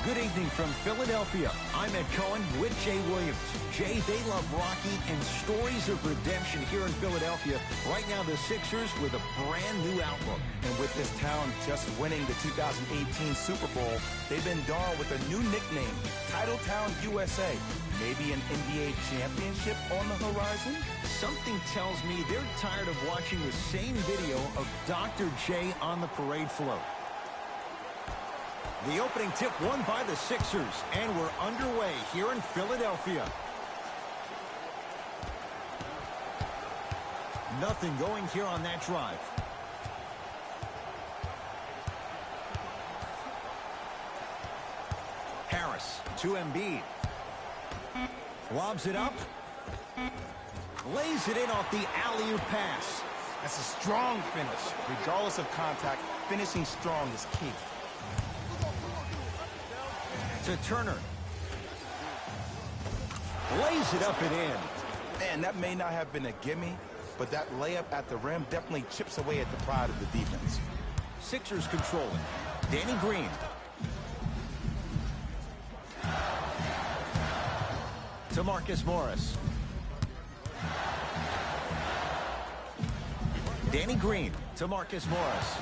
Good evening from Philadelphia. I'm Ed Cohen with Jay Williams. Jay, they love Rocky and stories of redemption here in Philadelphia. Right now, the Sixers with a brand new outlook. And with this town just winning the 2018 Super Bowl, they've been donned with a new nickname, Titletown USA. Maybe an NBA championship on the horizon? Something tells me they're tired of watching the same video of Dr. J on the parade float. The opening tip won by the Sixers, and we're underway here in Philadelphia. Nothing going here on that drive. Harris to Embiid. Lobs it up. Lays it in off the alley-oop pass. That's a strong finish. Regardless of contact, finishing strong is key. To Turner. Lays it up and in. Man, that may not have been a gimme, but that layup at the rim definitely chips away at the pride of the defense. Sixers controlling. Danny Green. To Marcus Morris. Danny Green to Marcus Morris.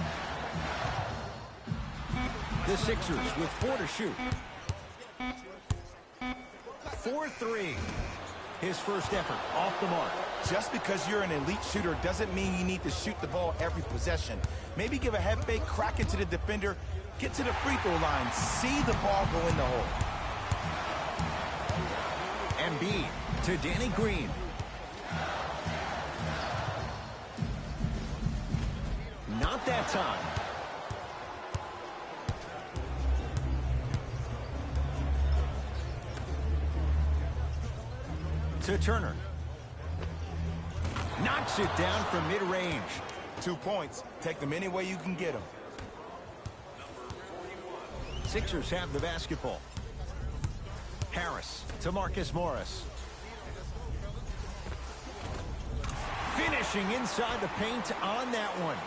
The Sixers with 4 to shoot. 4-3. His first effort off the mark. Just because you're an elite shooter doesn't mean you need to shoot the ball every possession. Maybe give a head fake, crack it to the defender, get to the free throw line, see the ball go in the hole. Embiid to Danny Green. Not that time. To Turner. Knocks it down from mid-range. 2 points. Take them any way you can get them. Sixers have the basketball. Harris to Marcus Morris. Finishing inside the paint on that one.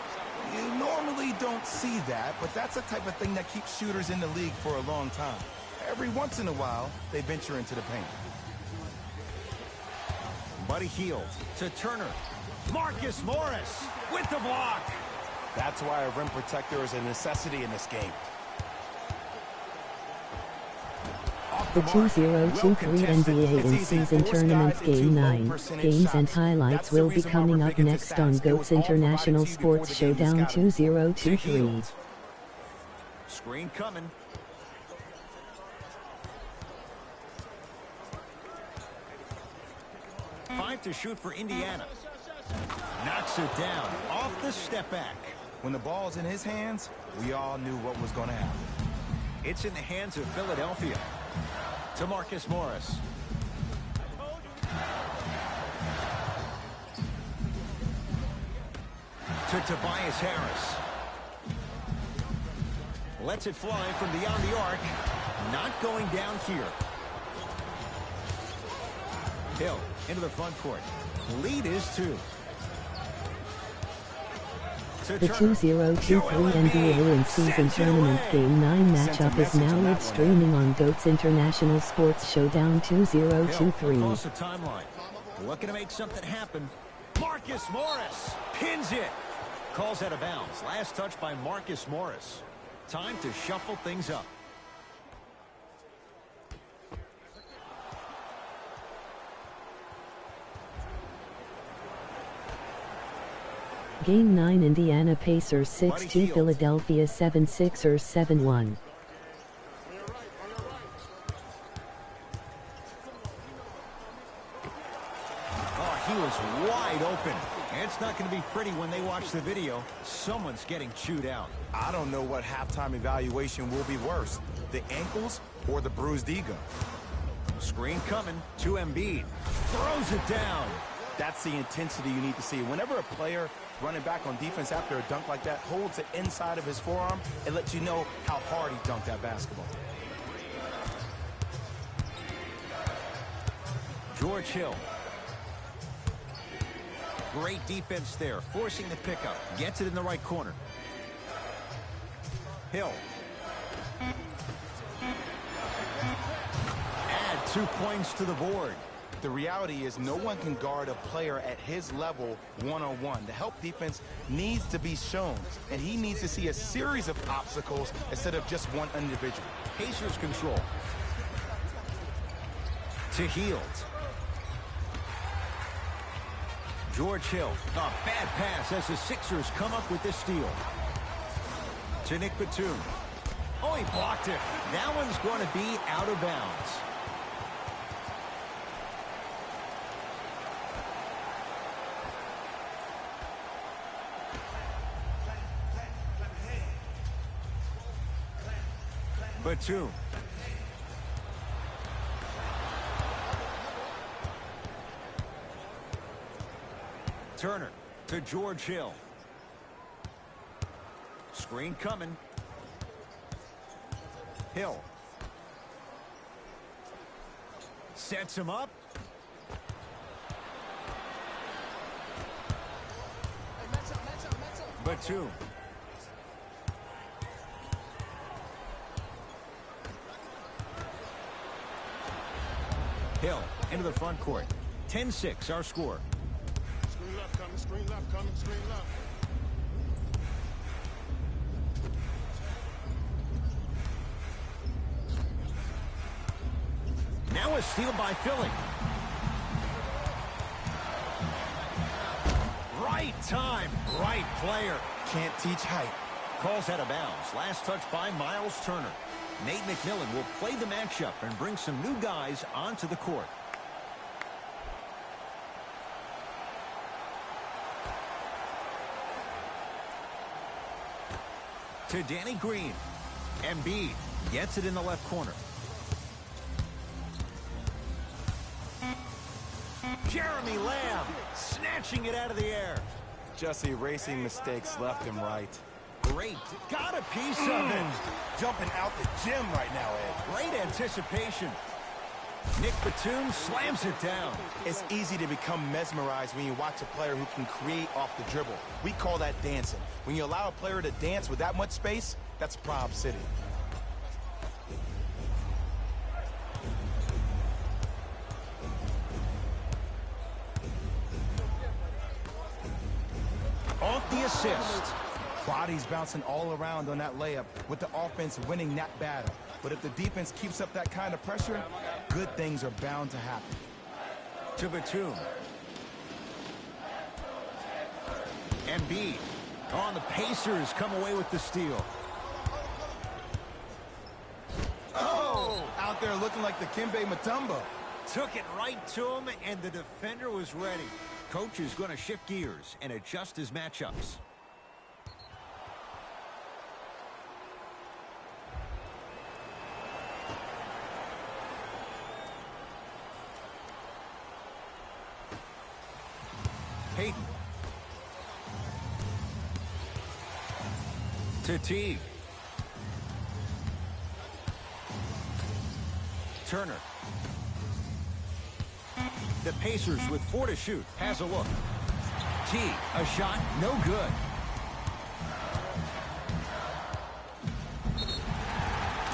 You normally don't see that, but that's the type of thing that keeps shooters in the league for a long time. Every once in a while, they venture into the paint. Buddy Hield to Turner. Marcus Morris with the block. That's why a rim protector is a necessity in this game. The 2023 NBA in-season tournament Game 9 games and highlights will be coming up next on GOATS International Sports Showdown 2023. Screen coming. Five to shoot for Indiana. Knocks it down off the step back. When the ball's in his hands, we all knew what was going to happen. It's in the hands of Philadelphia. To Marcus Morris. To Tobias Harris. Lets it fly from beyond the arc. Not going down here. Hill into the front court. Lead is 2. The 2023 NBA in-season tournament Game 9 matchup is now live streaming on GOATS International Sports Showdown 2023. Across the timeline. Looking to make something happen. Marcus Morris pins it. Calls out of bounds. Last touch by Marcus Morris. Time to shuffle things up. Game 9 Indiana Pacers 6-2 Philadelphia 76ers 7-1. Oh, he was wide open. And it's not going to be pretty when they watch the video. Someone's getting chewed out. I don't know what halftime evaluation will be worse, the ankles or the bruised ego. Screen coming to Embiid. Throws it down. That's the intensity you need to see. Whenever a player running back on defense after a dunk like that holds the inside of his forearm, it lets you know how hard he dunked that basketball. George Hill. Great defense there, forcing the pickup. Gets it in the right corner. Hill. 2 points to the board. The reality is no one can guard a player at his level one-on-one. The help defense needs to be shown, and he needs to see a series of obstacles instead of just one individual. Pacers control. To Hield. George Hill. A bad pass as the Sixers come up with this steal. To Nick Batum. Oh, he blocked it. That one's going to be out of bounds. Batum. Turner to George Hill. Screen coming. Hill. Sets him up. Batum. Hill into the front court. 10-6 our score. Screen left coming, screen left coming, screen left. Now a steal by Philly. Right time, right player. Can't teach height. Calls out of bounds. Last touch by Miles Turner. Nate McMillan will play the matchup and bring some new guys onto the court. To Danny Green. Embiid gets it in the left corner. Jeremy Lamb snatching it out of the air. Just erasing mistakes left and right. Great. Got a piece of it. Jumping out the gym right now, Ed. Great anticipation. Nick Batum slams it down. It's easy to become mesmerized when you watch a player who can create off the dribble. We call that dancing. When you allow a player to dance with that much space, that's Prob City. Off the assist. Bodies bouncing all around on that layup with the offense winning that battle. But if the defense keeps up that kind of pressure, good things are bound to happen. To Batum. Embiid. Oh, and the Pacers come away with the steal. Oh! Out there looking like the Kimbe Mutombo. Took it right to him, and the defender was ready. Coach is going to shift gears and adjust his matchups. Payton. To Teague. Turner. The Pacers with 4 to shoot. Has a look. Teague, a shot, no good.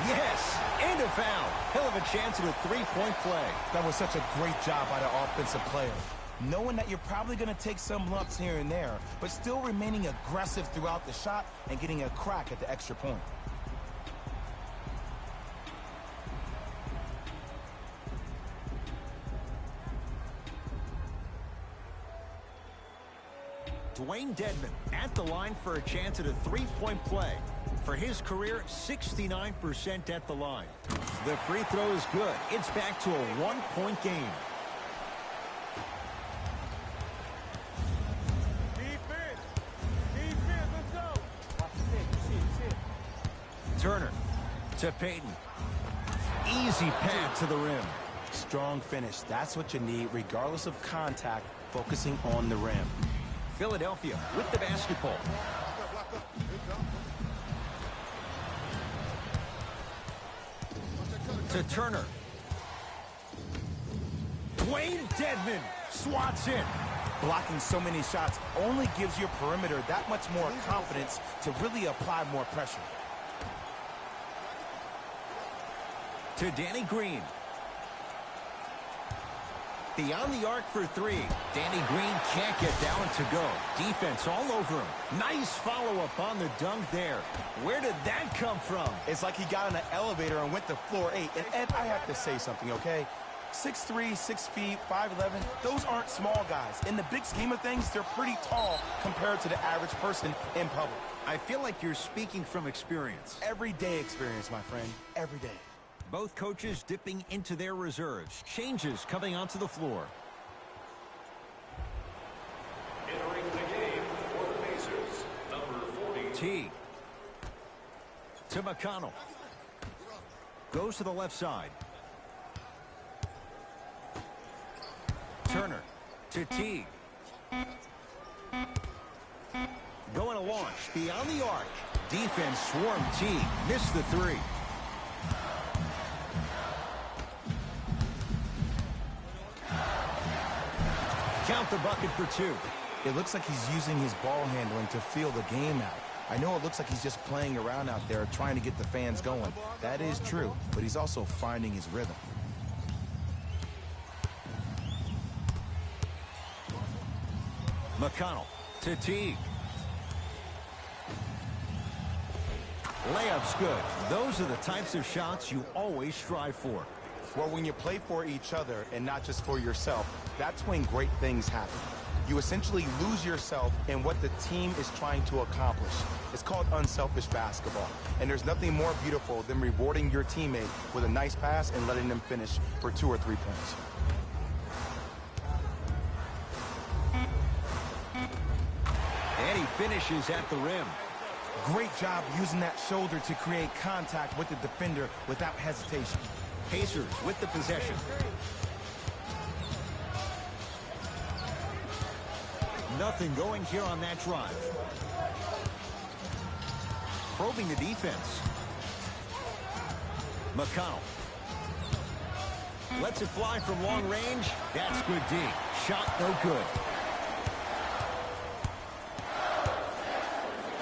Yes, and a foul. Hell of a chance at a three-point play. That was such a great job by the offensive player. Knowing that you're probably going to take some lumps here and there, but still remaining aggressive throughout the shot and getting a crack at the extra point. Dwayne Dedmon at the line for a chance at a three-point play. For his career, 69% at the line. The free throw is good. It's back to a one-point game. Turner to Payton. Easy pad to the rim. Strong finish. That's what you need, regardless of contact, focusing on the rim. Philadelphia with the basketball. To Turner. Dwayne Dedmon swats in. Blocking so many shots only gives your perimeter that much more confidence to really apply more pressure. To Danny Green. Beyond the arc for three. Danny Green can't get that one to go. Defense all over him. Nice follow-up on the dunk there. Where did that come from? It's like he got in an elevator and went to floor 8. And Ed, I have to say something, okay? 6'3", 6 feet, 5'11", those aren't small guys. In the big scheme of things, they're pretty tall compared to the average person in public. I feel like you're speaking from experience. Everyday experience, my friend. Every day. Both coaches dipping into their reserves. Changes coming onto the floor. Entering the game for the Pacers, number 40. T. To McConnell. Goes to the left side. Turner to Teague. Going to launch beyond the arc. Defense swarmed Teague. Missed the three. Count the bucket for two. It looks like he's using his ball handling to feel the game out. I know it looks like he's just playing around out there trying to get the fans going. That is true, but he's also finding his rhythm. McConnell to Teague. Layup's good. Those are the types of shots you always strive for. Well, when you play for each other and not just for yourself, that's when great things happen. You essentially lose yourself in what the team is trying to accomplish. It's called unselfish basketball. And there's nothing more beautiful than rewarding your teammate with a nice pass and letting them finish for 2 or 3 points. And he finishes at the rim. Great job using that shoulder to create contact with the defender without hesitation. Pacers with the possession. Nothing going here on that drive. Probing the defense. McConnell. Lets it fly from long range. That's good D. Shot no good.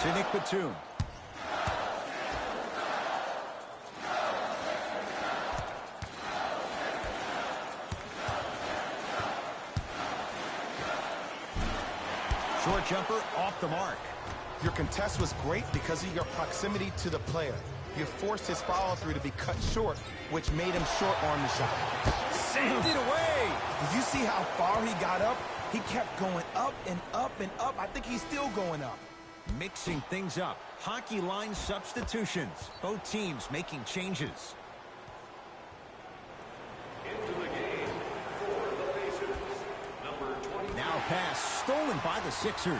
To Nick Batum. Short jumper off the mark. Your contest was great because of your proximity to the player. You forced his follow-through to be cut short, which made him short-arm the shot. Send it away! Did you see how far he got up? He kept going up and up and up. I think he's still going up. Mixing things up. Hockey line substitutions. Both teams making changes. Into the game for the Pacers, number 20. Now a pass stolen by the Sixers.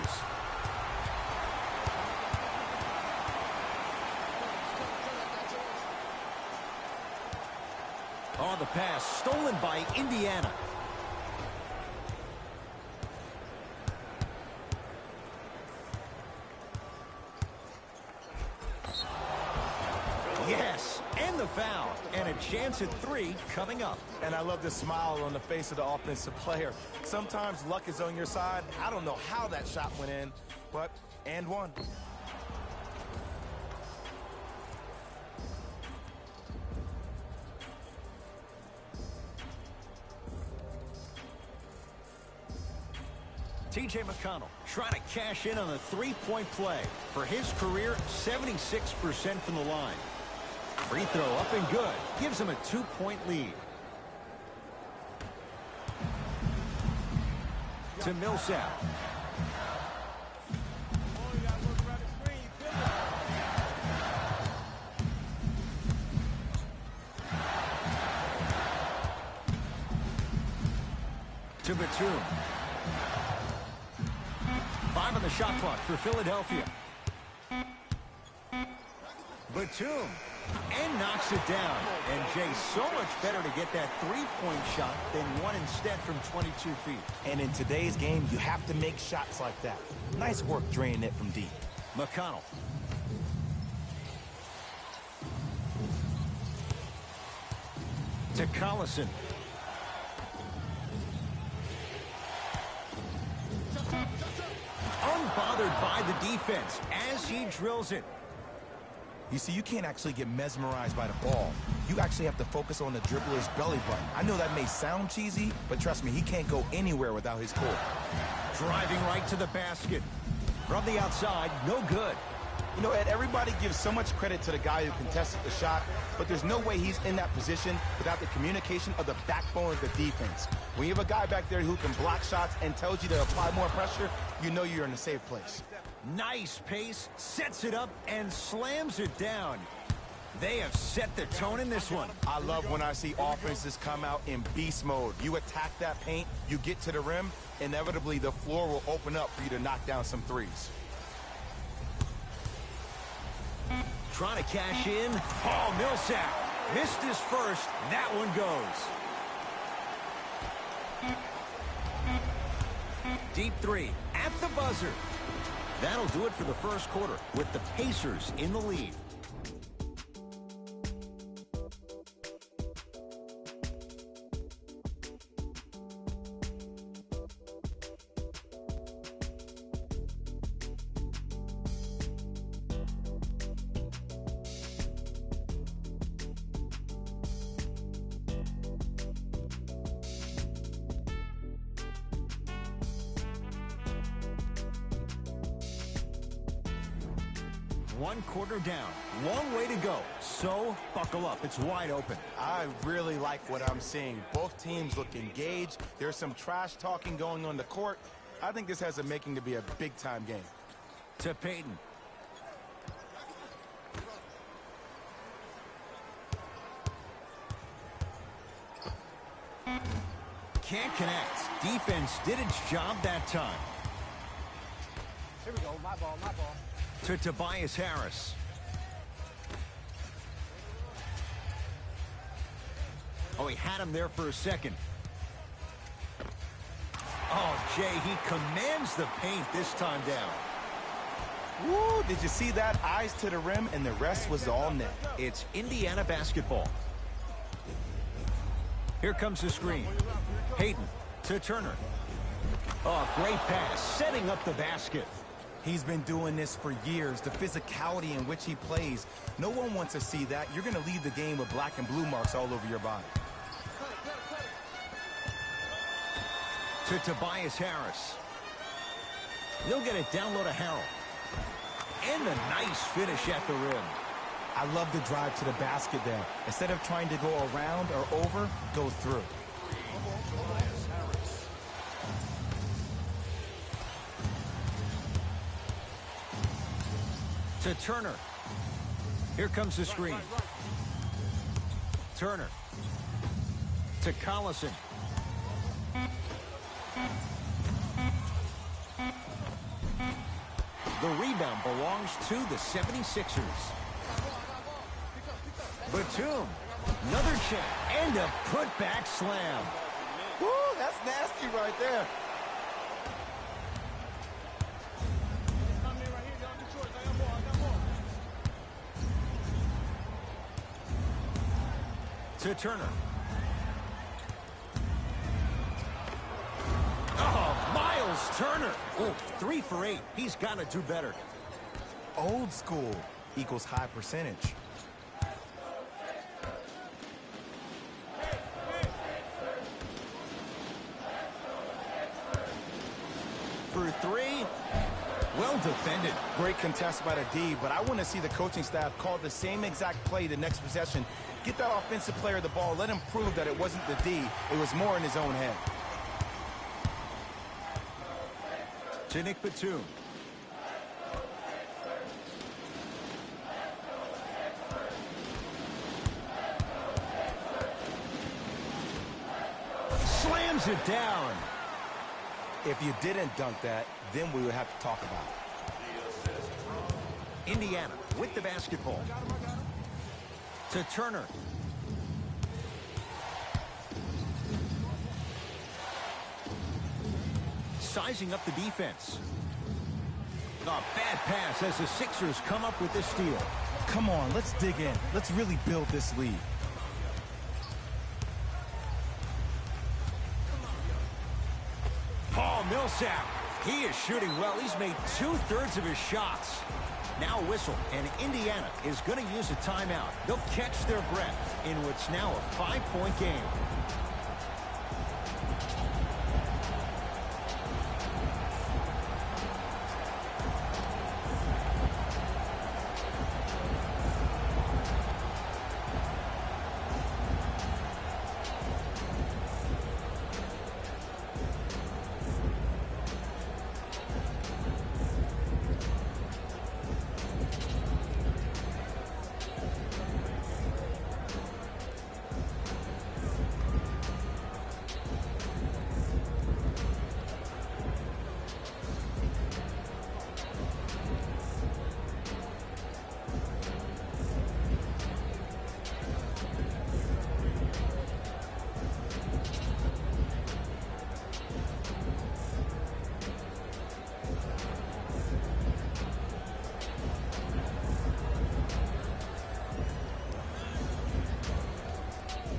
Oh, the pass stolen by Indiana. Yes, and the foul. And a chance at 3 coming up. And I love the smile on the face of the offensive player. Sometimes luck is on your side. I don't know how that shot went in, but and one. T.J. McConnell trying to cash in on a three-point play. For his career, 76% from the line. Free throw up and good. Gives him a 2-point lead. To Millsap. To Batum. 5 on the shot clock for Philadelphia. Batum. And knocks it down. And Jay, so much better to get that three-point shot than one instead from 22 feet. And in today's game, you have to make shots like that. Nice work draining it from deep. McConnell. To Collison. Unbothered by the defense as he drills it. You see, you can't actually get mesmerized by the ball. You actually have to focus on the dribbler's belly button. I know that may sound cheesy, but trust me, he can't go anywhere without his core. Driving right to the basket. From the outside, no good. You know, Ed, everybody gives so much credit to the guy who contested the shot, but there's no way he's in that position without the communication of the backbone of the defense. When you have a guy back there who can block shots and tells you to apply more pressure, you know you're in a safe place. Nice pace, sets it up, and slams it down. They have set the tone in this one. I love when I see offenses come out in beast mode. You attack that paint, you get to the rim, inevitably the floor will open up for you to knock down some threes. Trying to cash in. Paul Millsap missed his first. That one goes. Deep three at the buzzer. That'll do it for the first quarter with the Pacers in the lead. One quarter down. Long way to go. So, buckle up. It's wide open. I really like what I'm seeing. Both teams look engaged. There's some trash talking going on the court. I think this has the making to be a big-time game. To Payton. Can't connect. Defense did its job that time. Here we go. My ball, my ball. To Tobias Harris. Oh, he had him there for a second. Oh, Jay, he commands the paint this time down. Woo, did you see that? Eyes to the rim, and the rest was all net. It's Indiana basketball. Here comes the screen. Payton to Turner. Oh, great pass, setting up the basket. He's been doing this for years. The physicality in which he plays. No one wants to see that. You're going to leave the game with black and blue marks all over your body. To Tobias Harris. He'll get it down low to Harrell. And a nice finish at the rim. I love the drive to the basket there. Instead of trying to go around or over, go through. To Turner. Here comes the screen. Turner. To Collison. The rebound belongs to the 76ers. Batum. Another check. And a putback slam. Woo, that's nasty right there. To Turner. Oh, Miles Turner. Oh, 3 for 8. He's got to do better. Old school equals high percentage. For 3. Well defended. Great contest by the D, but I want to see the coaching staff call the same exact play the next possession. Get that offensive player the ball. Let him prove that it wasn't the D. It was more in his own head. To Nick Batum. Slams it down. If you didn't dunk that, then we would have to talk about it. Indiana with the basketball. To Turner. Sizing up the defense. A bad pass as the Sixers come up with this steal. Come on, let's dig in. Let's really build this lead. Paul Millsap. He is shooting well. He's made 2/3 of his shots. Now a whistle, and Indiana is going to use a timeout. They'll catch their breath in what's now a 5-point game.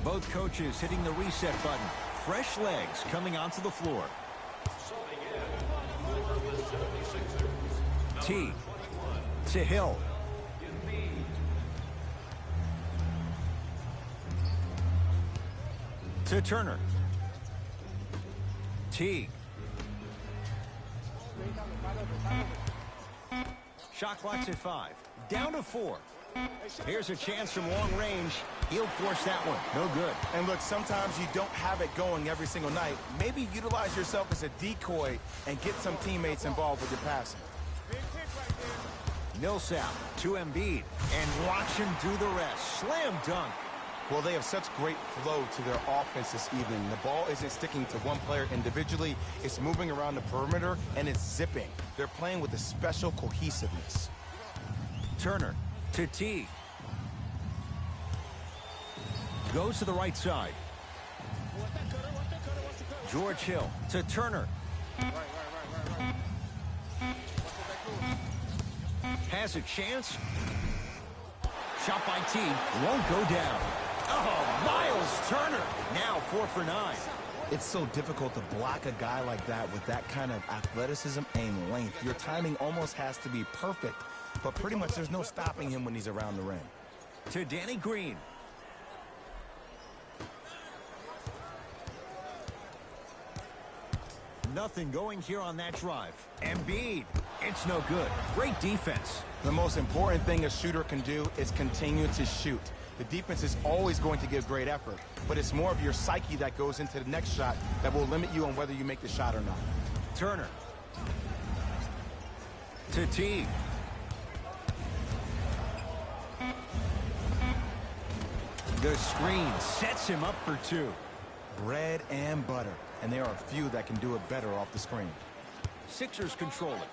Both coaches hitting the reset button. Fresh legs coming onto the floor. Subbing in for the 76ers. T Number 21, to Hill. Embiid. To Turner. T. Shot clock's at 5. Down to 4. Here's a chance from long range. He'll force that one. No good. And look, sometimes you don't have it going every single night. Maybe utilize yourself as a decoy and get some teammates involved with your passing. Millsap to Embiid. And watch him do the rest. Slam dunk. Well, they have such great flow to their offense this evening. The ball isn't sticking to one player individually. It's moving around the perimeter, and it's zipping. They're playing with a special cohesiveness. Turner to T. Goes to the right side. George Hill to Turner. Has a chance. Shot by T. Won't go down. Oh, Miles Turner. Now 4 for 9. It's so difficult to block a guy like that with that kind of athleticism and length. Your timing almost has to be perfect, but pretty much there's no stopping him when he's around the rim. To Danny Green. Nothing going here on that drive. Embiid. It's no good. Great defense. The most important thing a shooter can do is continue to shoot. The defense is always going to give great effort, but it's more of your psyche that goes into the next shot that will limit you on whether you make the shot or not. Turner. To T. The screen sets him up for 2. Bread and butter, and there are a few that can do it better off the screen. Sixers control it.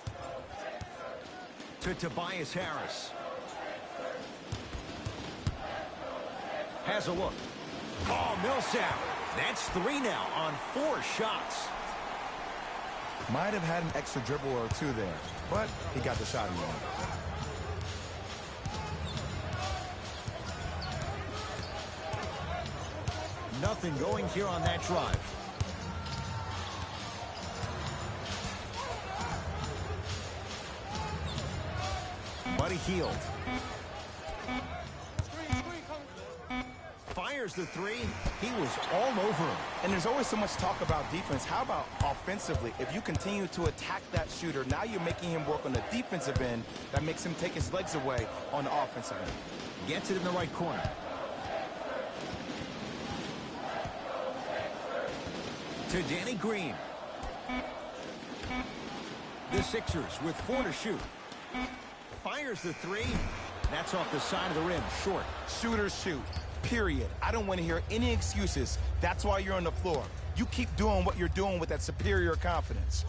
To Tobias Harris. Has a look. Oh, Millsap. That's 3 now on 4 shots. Might have had an extra dribble or 2 there, but he got the shot in the end. Nothing going here on that drive. Buddy Hield. Fires the 3. He was all over him. And there's always so much talk about defense. How about offensively? If you continue to attack that shooter, now you're making him work on the defensive end. That makes him take his legs away on the offensive end. Gets it in the right corner. To Danny Green. The Sixers with 4 to shoot. Fires the 3. That's off the side of the rim, short. Shooters shoot, period. I don't want to hear any excuses. That's why you're on the floor. You keep doing what you're doing with that superior confidence.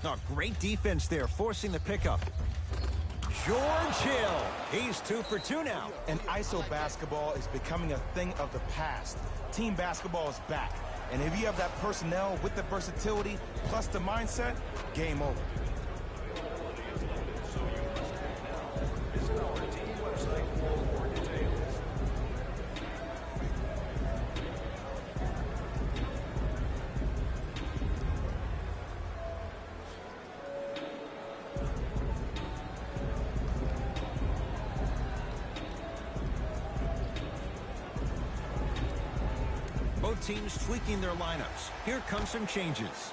Oh, great defense there, forcing the pickup. George Hill. He's 2 for 2 now. And ISO basketball is becoming a thing of the past. Team basketball is back. And if you have that personnel with the versatility plus the mindset, game over. Visit our team website for more details. Both teams tweaking their lineups. Here come some changes.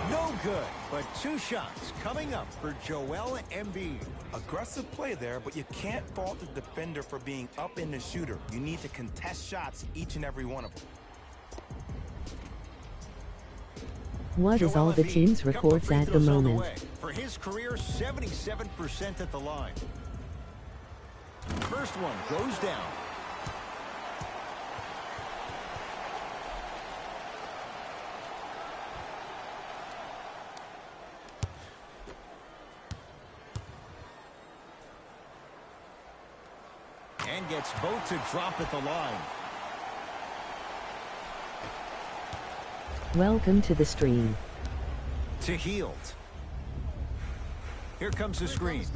No good, but 2 shots coming up for Joel Embiid. Aggressive play there, but you can't fault the defender for being up in the shooter. You need to contest shots, each and every one of them. What is all the team's records at the moment? For his career, 77% at the line. First one goes down. And gets both to drop at the line. Welcome to the stream. To Hield. Here comes the screen.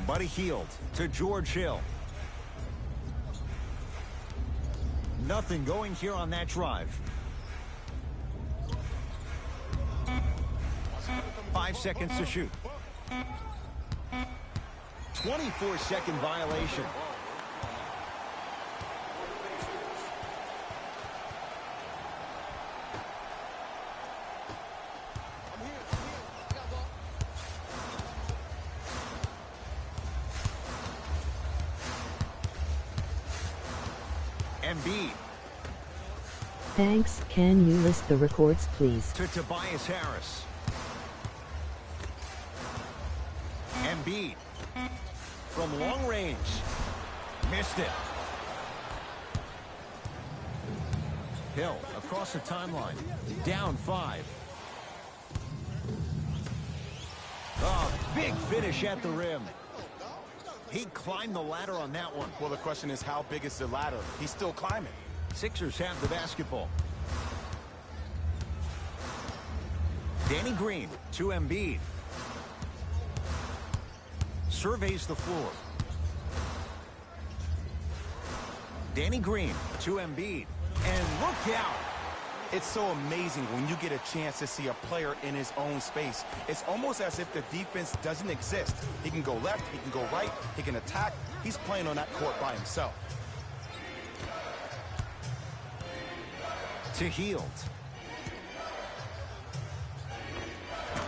Buddy Hield to George Hill. Nothing going here on that drive. 5 seconds to shoot. 24-second violation. Embiid. Thanks. Can you list the records, please? To Tobias Harris. Embiid. From long range. Missed it. Hill across the timeline. Down 5. Oh, big finish at the rim. He climbed the ladder on that one. Well, the question is, how big is the ladder? He's still climbing. Sixers have the basketball. Danny Green to Embiid. Surveys the floor. Danny Green to Embiid. And look out! It's so amazing when you get a chance to see a player in his own space. It's almost as if the defense doesn't exist. He can go left, he can go right, he can attack. He's playing on that court by himself. To Hield.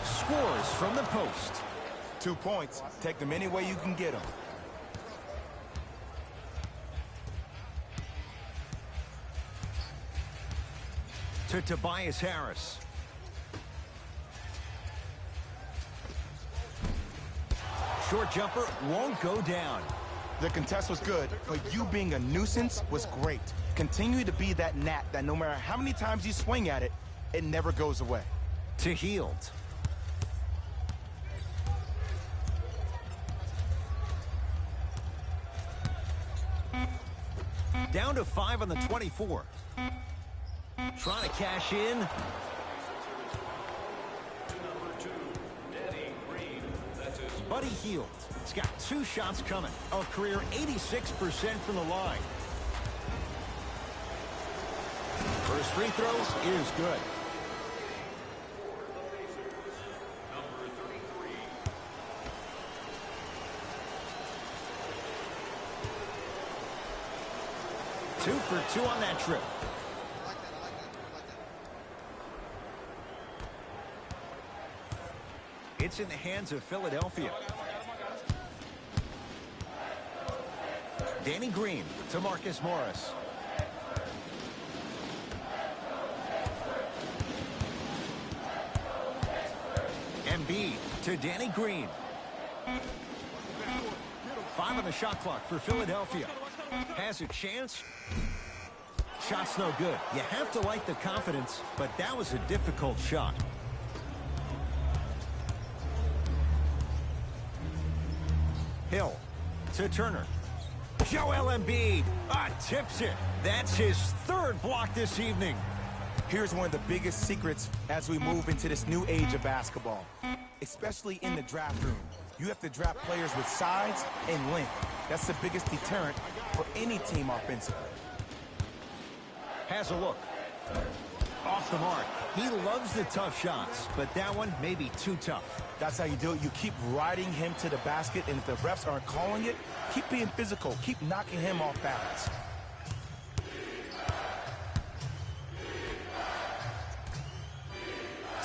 Scores from the post. 2 points. Take them any way you can get them. To Tobias Harris. Short jumper won't go down. The contest was good, but you being a nuisance was great. Continue to be that gnat that no matter how many times you swing at it, it never goes away. To Hield. Down to 5 on the 24. Trying to cash in. Buddy Hield. He's got 2 shots coming. A career 86% from the line. First free throw is good. Two for 2 on that trip. It's in the hands of Philadelphia. Danny Green to Marcus Morris. Embiid to Danny Green. 5 on the shot clock for Philadelphia. Has a chance. Shot's no good. You have to like the confidence, but that was a difficult shot. Hill to Turner. Joel Embiid tips it. That's his 3rd block this evening. Here's one of the biggest secrets as we move into this new age of basketball, especially in the draft room. You have to draft players with size and length. That's the biggest deterrent for any team offensively. Has a look. Off the mark. He loves the tough shots, but that one may be too tough. That's how you do it. You keep riding him to the basket, and if the refs aren't calling it, keep being physical. Keep knocking him off balance.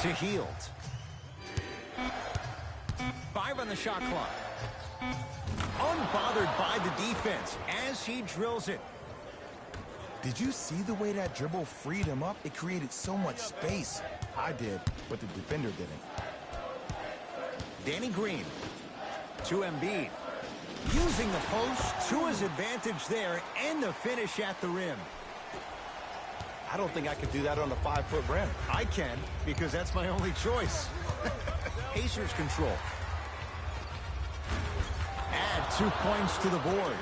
To Hield. 5 on the shot clock. Unbothered by the defense as he drills it. Did you see the way that dribble freed him up? It created so much space. I did, but the defender didn't. Danny Green to Embiid. Using the post to his advantage there and the finish at the rim. I don't think I could do that on a 5-foot rim. I can, because that's my only choice. Pacers control. Add 2 points to the board.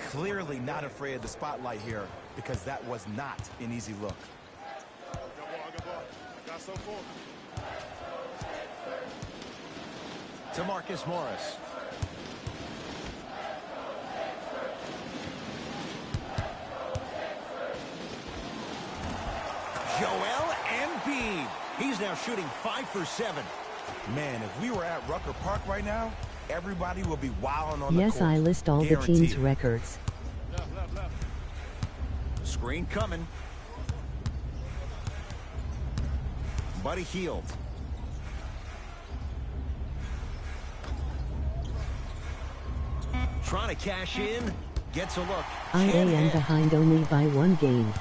Clearly not afraid of the spotlight here, because that was not an easy look. To Marcus Morris. Joel Embiid. He's now shooting 5 for 7. Man, if we were at Rucker Park right now, everybody would be wilding on the court. Yes, I list all the team's records. Screen coming. Buddy Hield. Trying to cash in. Gets a look. I am behind only by 1 game.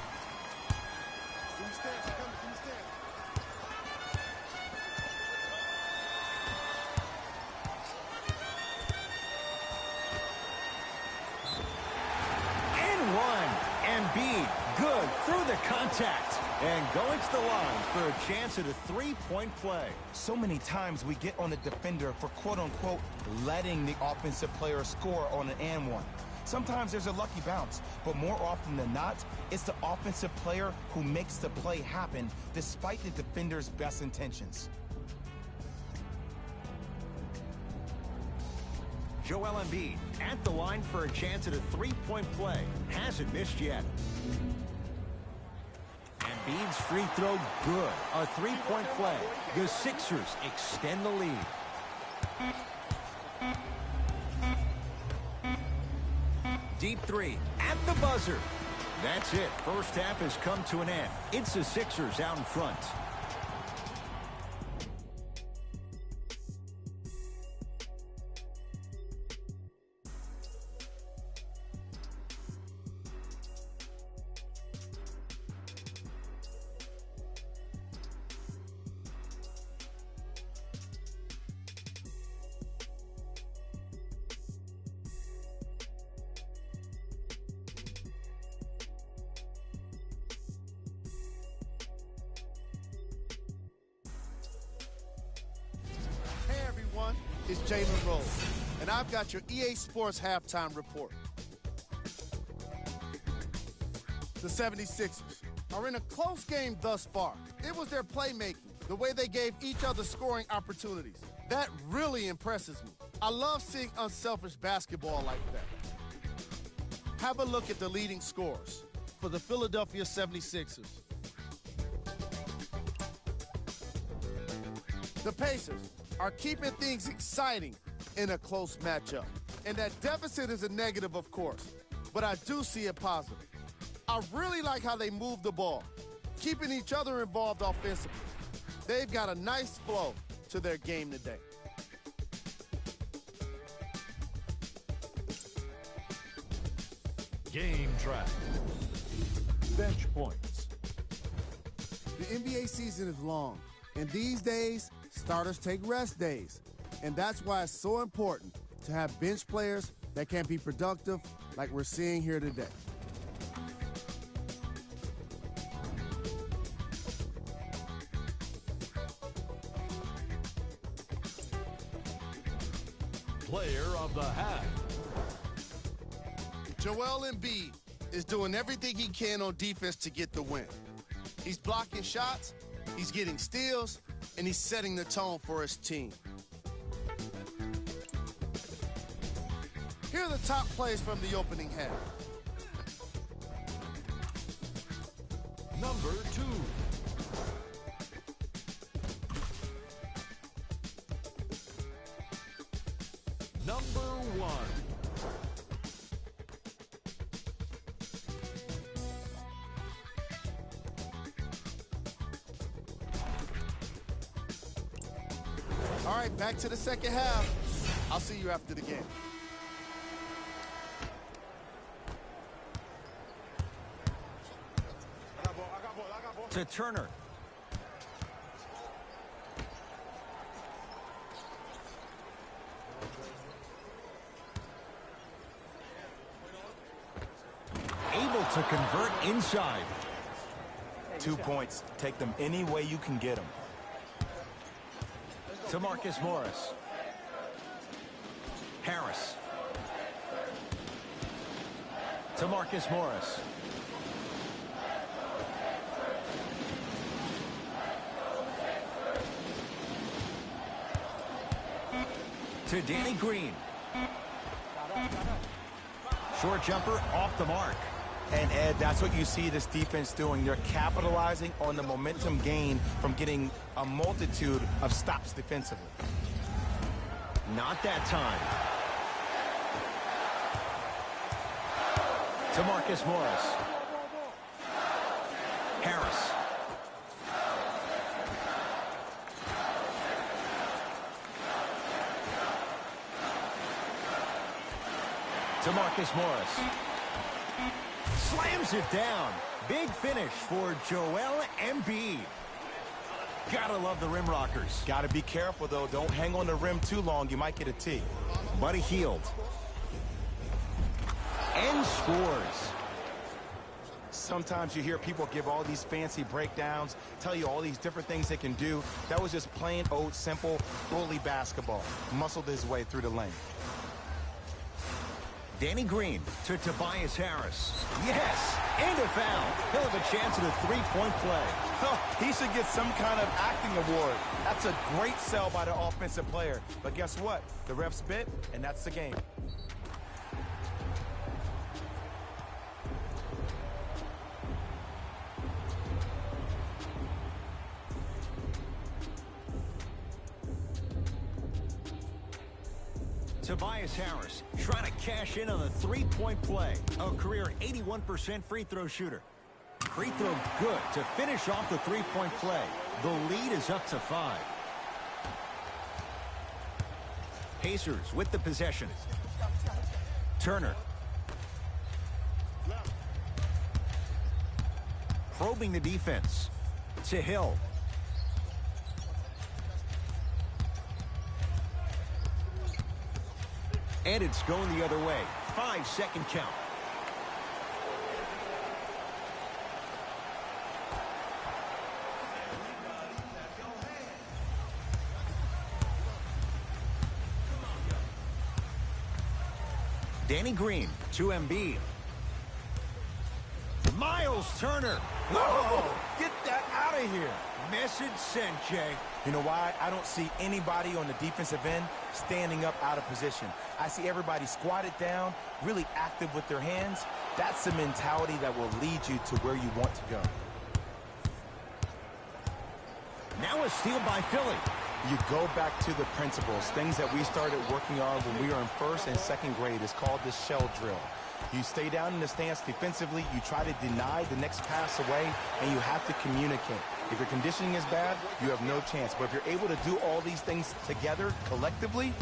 Embiid, good through the contact. And going to the line for a chance at a 3-point play. So many times we get on the defender for quote-unquote letting the offensive player score on an and one. Sometimes there's a lucky bounce, but more often than not, it's the offensive player who makes the play happen despite the defender's best intentions. Joel Embiid at the line for a chance at a 3-point play. Hasn't missed yet. Embiid's free throw good. A 3-point play. The Sixers extend the lead. Deep 3 at the buzzer. That's it. First half has come to an end. It's the Sixers out in front. It's Jalen Rose, and I've got your EA Sports halftime report. The 76ers are in a close game thus far. It was their playmaking, the way they gave each other scoring opportunities. That really impresses me. I love seeing unselfish basketball like that. Have a look at the leading scorers for the Philadelphia 76ers. The Pacers are keeping things exciting in a close matchup. And that deficit is a negative, of course, but I do see it positive. I really like how they move the ball, keeping each other involved offensively. They've got a nice flow to their game today. Game track. Bench points. The NBA season is long, and these days, starters take rest days. And that's why it's so important to have bench players that can be productive like we're seeing here today. Player of the half. Joel Embiid is doing everything he can on defense to get the win. He's blocking shots, he's getting steals, and he's setting the tone for his team. Here are the top plays from the opening half. Number 2. number 1. All right, back to the second half. I'll see you after the game. To Turner. Able to convert inside. 2 points. Take them any way you can get them. To Marcus Morris. Harris. To Marcus Morris. To Danny Green. Short jumper off the mark. And Ed, that's what you see this defense doing. They're capitalizing on the momentum gain from getting a multitude of stops defensively. Not that time. To Marcus Morris. Harris. To Marcus Morris. Slams it down. Big finish for Joel Embiid. Gotta love the rim rockers. Gotta be careful, though. Don't hang on the rim too long. You might get a tee. Buddy Hield. And scores. Sometimes you hear people give all these fancy breakdowns, tell you all these different things they can do. That was just plain old, simple, bully basketball. Muscled his way through the lane. Danny Green to Tobias Harris. Yes, and a foul. He'll have a chance at a three-point play. Oh, he should get some kind of acting award. That's a great sell by the offensive player. But guess what? The ref spit, and that's the game. Tobias Harris trying to cash in on the three-point play. A career 81% free throw shooter. Free throw good to finish off the three-point play. The lead is up to 5. Pacers with the possession. Turner. Probing the defense. To Hill. And it's going the other way. 5-second count. Danny Green to Embiid. Miles Turner. Whoa! Get that out of here. Message sent, Jay. You know why? I don't see anybody on the defensive end standing up out of position. I see everybody squatted down, really active with their hands. That's the mentality that will lead you to where you want to go. Now a steal by Philly. You go back to the principles, things that we started working on when we were in first and second grade. It's called the shell drill. You stay down in the stance defensively, you try to deny the next pass away, and you have to communicate. If your conditioning is bad, you have no chance. But if you're able to do all these things together, collectively,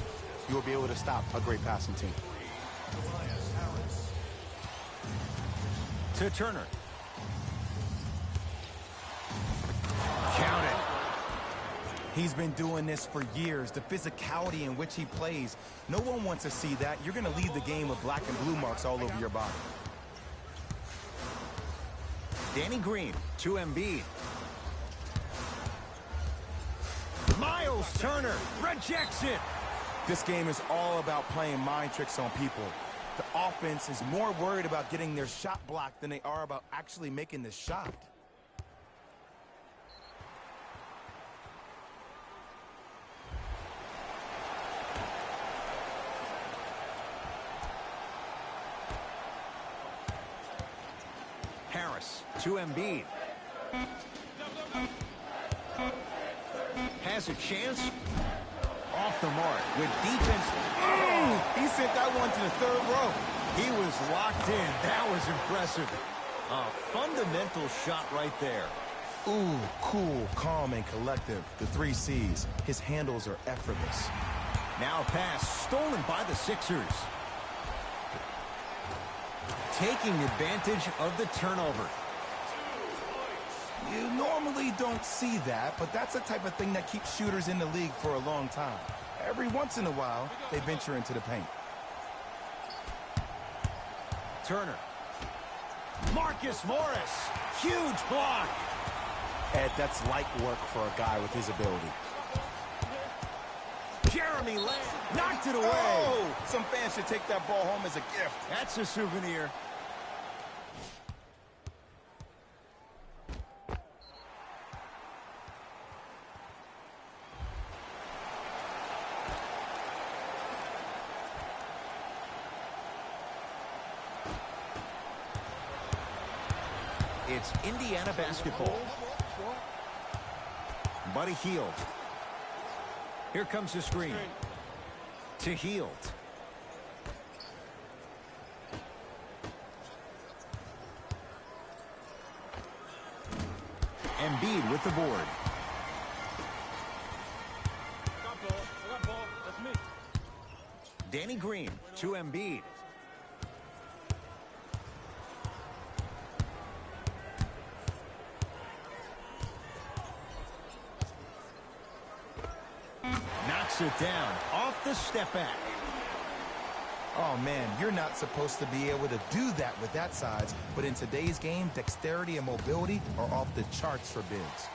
you will be able to stop a great passing team. To Turner. Count it. He's been doing this for years. The physicality in which he plays, no one wants to see that. You're going to leave the game with black and blue marks all over your body. Danny Green to Embiid. Miles Turner rejects it. This game is all about playing mind tricks on people. The offense is more worried about getting their shot blocked than they are about actually making the shot. Harris to Embiid. Has a chance. off the mark with defense. He sent that one to the third row. He was locked in. That was impressive. A fundamental shot right there. Ooh, cool, calm, and collective. The 3 C's. His handles are effortless. Now a pass stolen by the Sixers. Taking advantage of the turnover. You normally don't see that, but that's the type of thing that keeps shooters in the league for a long time. Every once in a while, they venture into the paint. Turner. Marcus Morris. Huge block. Ed, that's light work for a guy with his ability. Jeremy Lamb knocked it away. Oh, some fans should take that ball home as a gift. That's a souvenir. It's Indiana basketball. Buddy Hield. Here comes the screen. To Hield. Embiid with the board. Danny Green to Embiid. Knocks it down off the step back. Oh, man, you're not supposed to be able to do that with that size, but in today's game, dexterity and mobility are off the charts for bigs.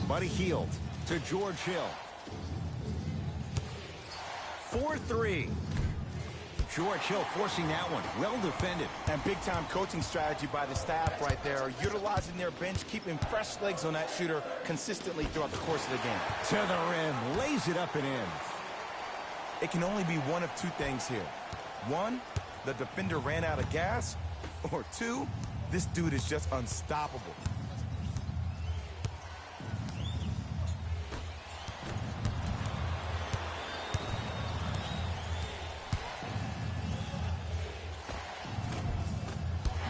Buddy Hield to George Hill. 4-3. George Hill forcing that one. Well defended. And big-time coaching strategy by the staff right there, utilizing their bench, keeping fresh legs on that shooter consistently throughout the course of the game. To the rim. Lays it up and in. It can only be one of 2 things here. 1, the defender ran out of gas, or 2, this dude is just unstoppable.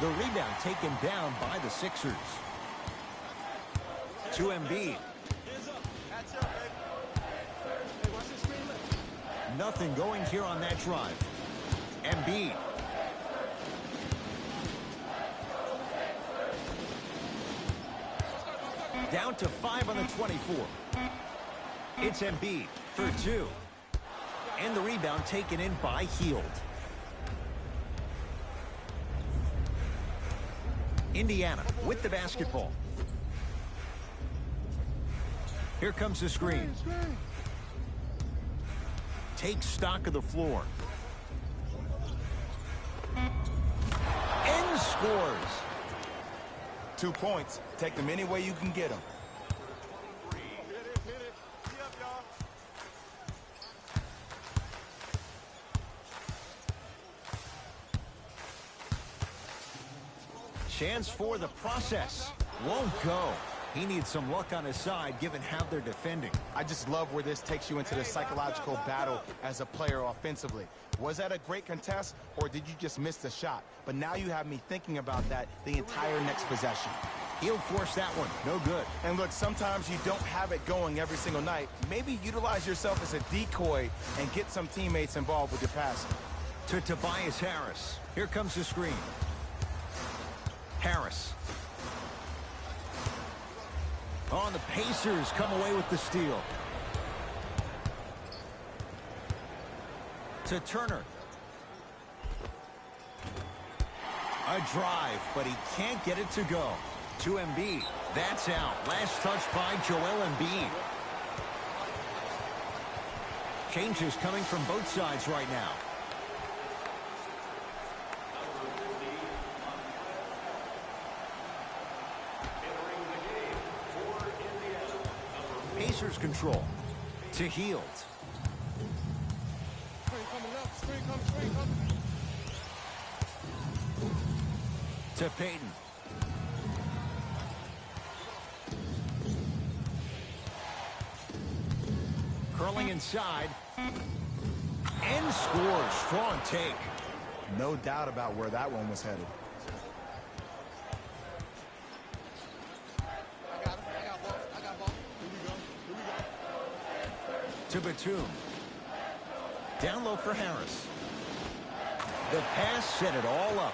The rebound taken down by the Sixers. To Embiid. Nothing going here on that drive. Embiid. Down to 5 on the 24. It's Embiid for 2. And the rebound taken in by Hield. Indiana with the basketball. Here comes the screen. Takes stock of the floor. And scores. 2 points. Take them any way you can get them. Chance for the process. Won't go. He needs some luck on his side given how they're defending. I just love where this takes you into the psychological battle as a player offensively. Was that a great contest, or did you just miss the shot? But now you have me thinking about that the entire next possession. He'll force that one. No good. And look, sometimes you don't have it going every single night. Maybe utilize yourself as a decoy and get some teammates involved with your passing. To Tobias Harris. Here comes the screen. Harris. Oh, and the Pacers come away with the steal. To Turner. A drive, but he can't get it to go. To Embiid. That's out. Last touch by Joel Embiid. Changes coming from both sides right now. Pacers control. To Hield. To Payton. curling inside. And scores. Strong take. No doubt about where that one was headed. I got ball. Here we go. To Batum. Down low for Harris. The pass set it all up.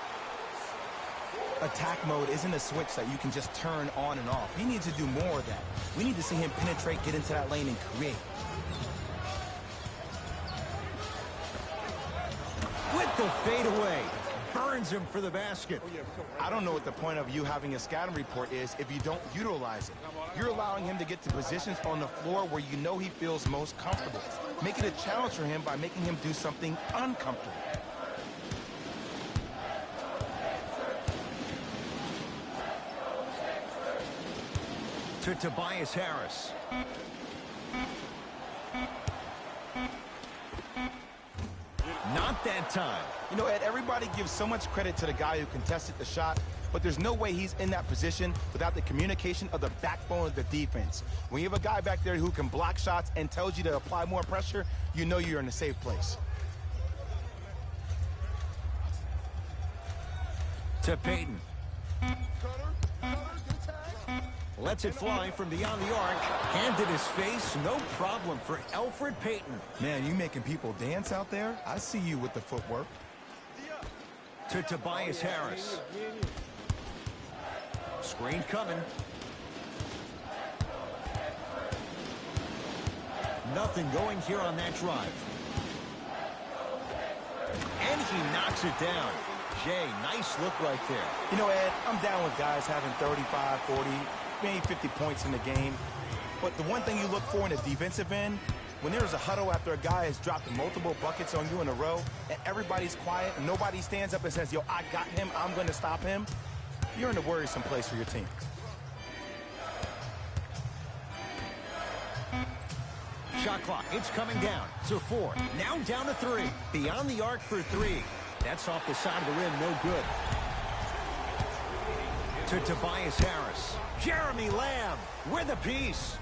Attack mode isn't a switch that you can just turn on and off. He needs to do more of that. We need to see him penetrate, get into that lane, and create. With the fadeaway. Burns him for the basket. I don't know what the point of you having a scouting report is if you don't utilize it. You're allowing him to get to positions on the floor where you know he feels most comfortable. Make it a challenge for him by making him do something uncomfortable. To Tobias Harris. Not that time. You know, Ed, everybody gives so much credit to the guy who contested the shot, but there's no way he's in that position without the communication of the backbone of the defense. When you have a guy back there who can block shots and tells you to apply more pressure, you know you're in a safe place. To Payton. Lets it fly from beyond the arc. Hand in his face, no problem for Elfrid Payton. Man, you making people dance out there? I see you with the footwork. To Tobias Harris. Screen coming. Nothing going here on that drive. And he knocks it down. Jay, nice look right there. You know, Ed, I'm down with guys having 35, 40, maybe 50 points in the game. But the one thing you look for in the defensive end, when there's a huddle after a guy has dropped multiple buckets on you in a row, and everybody's quiet, and nobody stands up and says, yo, I got him, I'm going to stop him, you're in a worrisome place for your team. Shot clock, it's coming down to 4. Now down to 3. Beyond the arc for 3. That's off the side of the rim, no good. To Tobias Harris. Jeremy Lamb with a piece.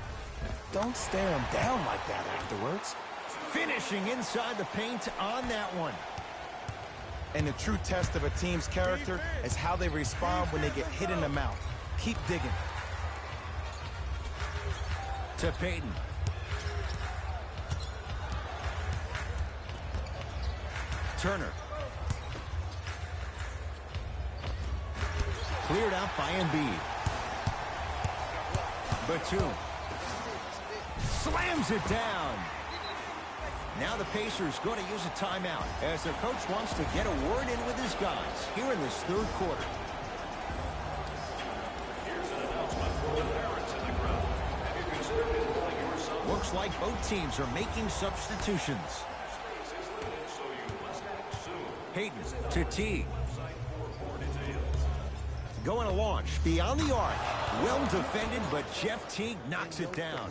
Don't stare him down like that afterwards. Finishing inside the paint on that one. And the true test of a team's character is how they respond when they get hit in the mouth. Keep digging. To Payton. Turner. Cleared out by Embiid. Batum. Slams it down. Now the Pacers going to use a timeout as their coach wants to get a word in with his guys here in this third quarter. Here's an announcement for the parents in the crowd. Have you considered enrolling your son? Looks like both teams are making substitutions. Space is limited, so you must act soon. Payton to Teague. Website for more details. Going to launch beyond the arc. Well defended, but Jeff Teague knocks it down.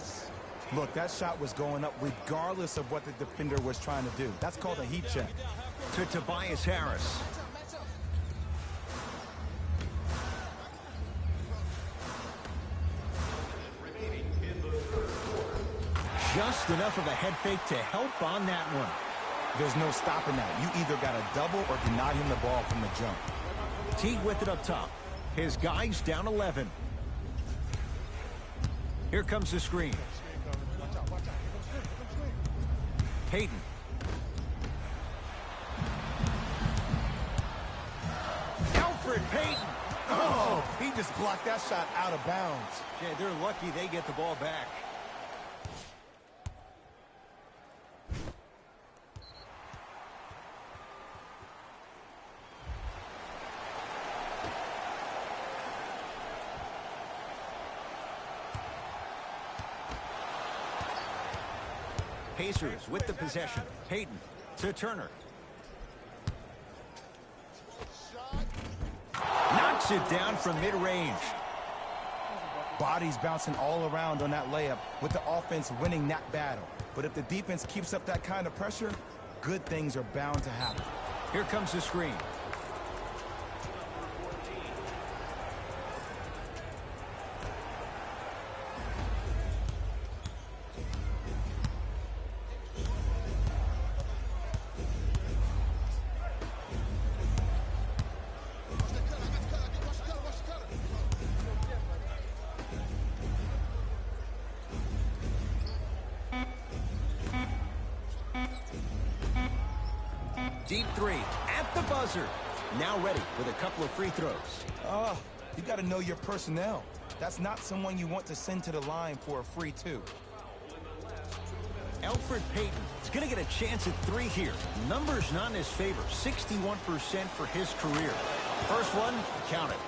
Look, that shot was going up regardless of what the defender was trying to do. That's called a heat check. To Tobias Harris. Just enough of a head fake to help on that one. There's no stopping that. You either got to double or deny him the ball from the jump. Teague with it up top. His guys down 11. Here comes the screen. Payton. Elfrid Payton. Oh, he just blocked that shot out of bounds. Yeah, they're lucky they get the ball back. Pacers with the possession. Payton to Turner. Knocks it down from mid-range. Bodies bouncing all around on that layup with the offense winning that battle. But if the defense keeps up that kind of pressure, good things are bound to happen. Here comes the screen. Deep three at the buzzer. Now ready with a couple of free throws. You got to know your personnel. That's not someone you want to send to the line for a free two. Elfrid Payton is going to get a chance at three here. Numbers not in his favor. 61% for his career. First one, count it.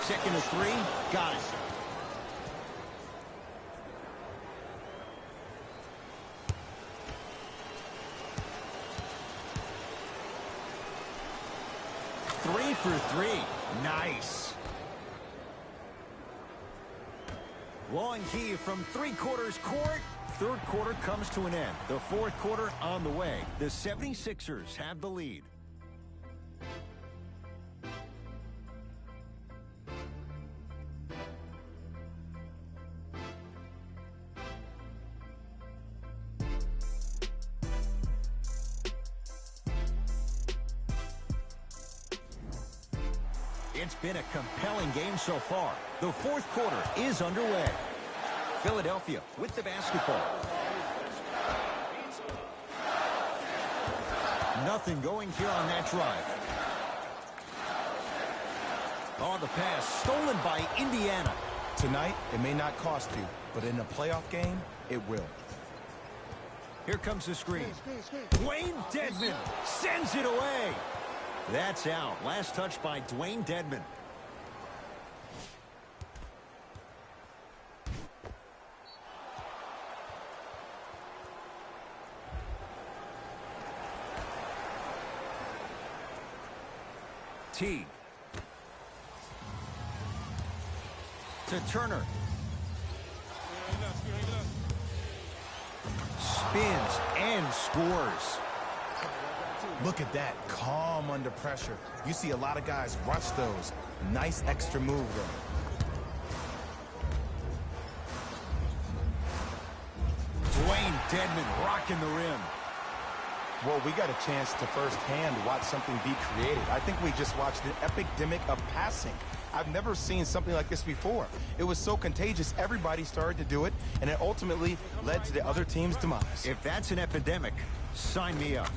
Second to three, got it. Three for three. Nice. Long key from three-quarters court. Third quarter comes to an end. The fourth quarter on the way. The 76ers have the lead. It's been a compelling game so far. The fourth quarter is underway. Philadelphia with the basketball. Nothing going here on that drive. Oh, the pass stolen by Indiana. Tonight, it may not cost you, but in a playoff game, it will. Here comes the screen. Dwayne Dedmon sends it away. That's out. Last touch by Dwayne Dedmon. Teague. To Turner. Spins and scores. Look at that, calm under pressure. You see a lot of guys rush those. Nice extra move there. Dwayne Dedmon rocking the rim. Well, we got a chance to firsthand watch something be created. I think we just watched an epidemic of passing. I've never seen something like this before. It was so contagious, everybody started to do it, and it ultimately led to the other team's demise. If that's an epidemic, sign me up.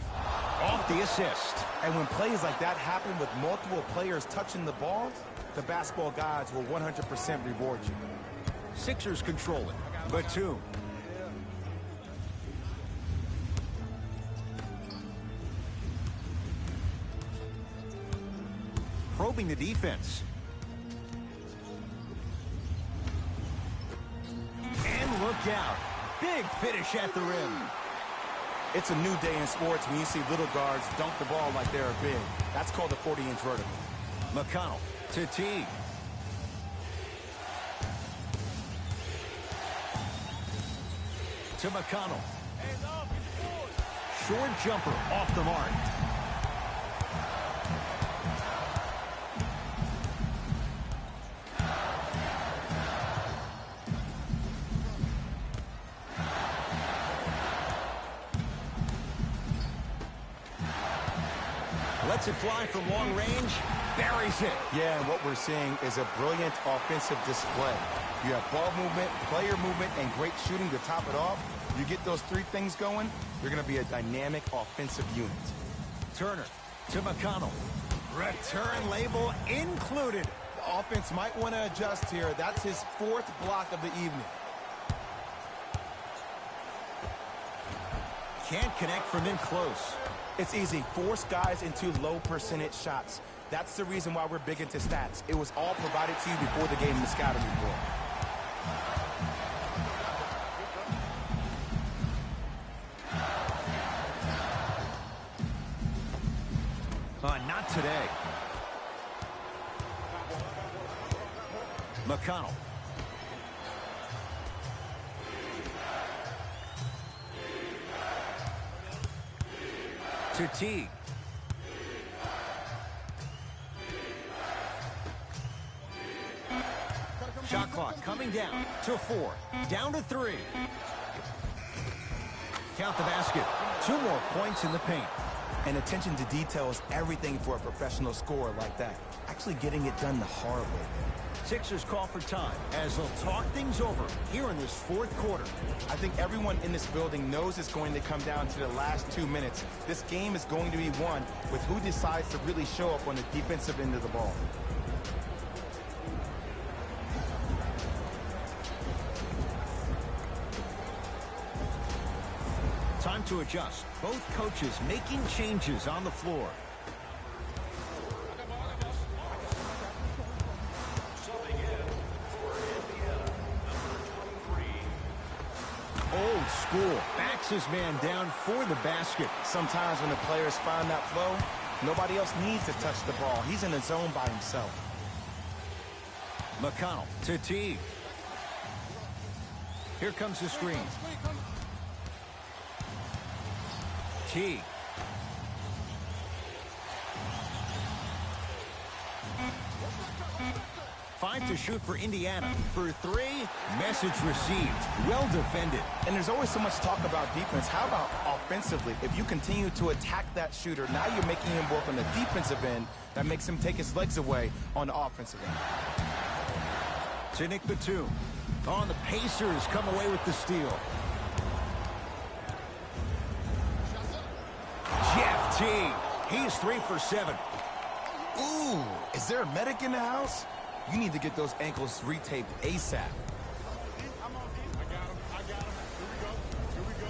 Off the assist. And when plays like that happen with multiple players touching the ball, the basketball gods will 100% reward you. Sixers control it. Batum. Probing the defense. And look out. Big finish at the rim. It's a new day in sports when you see little guards dunk the ball like they're big. That's called a 40-inch vertical. McConnell to Teague. To McConnell. Short jumper off the mark. Lets it fly from long range, buries it. Yeah, and what we're seeing is a brilliant offensive display. You have ball movement, player movement, and great shooting to top it off. You get those three things going, you're going to be a dynamic offensive unit. Turner to McConnell. Return label included. The offense might want to adjust here. That's his fourth block of the evening. Can't connect from in close. It's easy. Force guys into low percentage shots. That's the reason why we're big into stats. It was all provided to you before the game in the scouting report. Not today. McConnell. To Teague. Shot clock coming down to 4. Down to 3. Count the basket. 2 more points in the paint. And attention to detail is everything for a professional scorer like that. Actually getting it done the hard way. Sixers call for time as they'll talk things over here in this fourth quarter. I think everyone in this building knows it's going to come down to the last 2 minutes. This game is going to be won with who decides to really show up on the defensive end of the ball. Time to adjust. Both coaches making changes on the floor. Subbing in for Indiana, number 23. Old school. Backs his man down for the basket. Sometimes when the players find that flow, nobody else needs to touch the ball. He's in the zone by himself. McConnell to Teague. Here comes the screen. Teague. Five to shoot for Indiana. For three, message received. Well defended. And there's always so much talk about defense. How about offensively? If you continue to attack that shooter, now you're making him work on the defensive end. That makes him take his legs away on the offensive end. To Nick Batum. Oh, and the Pacers come away with the steal. Jeff Teague. He's 3 for 7. Ooh, is there a medic in the house? You need to get those ankles retaped ASAP. I'm on D. I got him. Here we go.